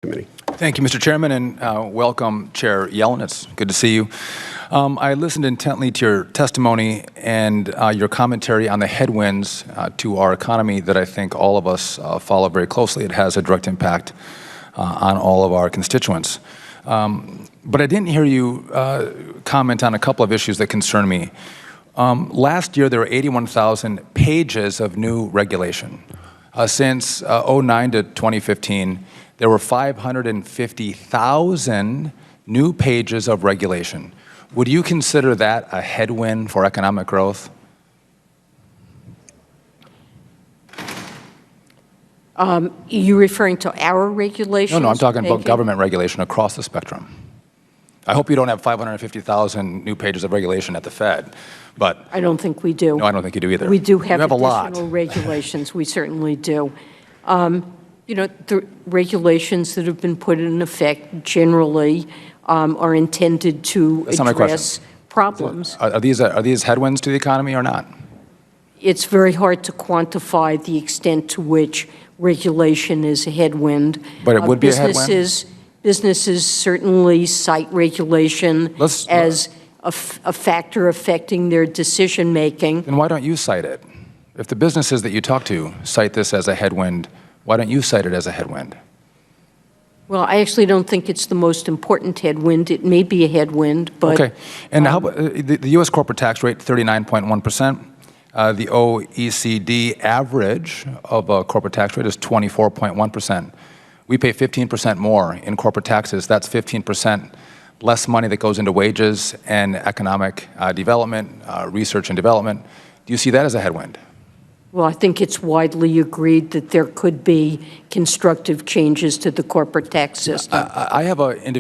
Committee. Thank you, Mr. Chairman, and welcome, Chair Yellen. It's good to see you. I listened intently to your testimony and your commentary on the headwinds to our economy that I think all of us follow very closely. It has a direct impact on all of our constituents. But I didn't hear you comment on a couple of issues that concern me. Last year, there were 81,000 pages of new regulation. Since 2009 to 2015, there were 550,000 new pages of regulation. Would you consider that a headwind for economic growth? You referring to our regulations? No, I'm talking about government regulation across the spectrum. I hope you don't have 550,000 new pages of regulation at the Fed, but I don't think we do. No, I don't think you do either. We do have a lot. additional regulations. We certainly do. You know, the regulations that have been put in effect generally are intended to address problems. Are these headwinds to the economy or not? It's very hard to quantify the extent to which regulation is a headwind. But it would be a headwind? Businesses certainly cite regulation as a factor affecting their decision-making. Then why don't you cite it? If the businesses that you talk to cite this as a headwind, why don't you cite it as a headwind? Well, I actually don't think it's the most important headwind. It may be a headwind, but... Okay. And how about the U.S. corporate tax rate, 39.1%. The OECD average of a corporate tax rate is 24.1%. We pay 15% more in corporate taxes. That's 15% less money that goes into wages and economic development, research and development. Do you see that as a headwind? Well, I think it's widely agreed that there could be constructive changes to the corporate tax system. I have an individual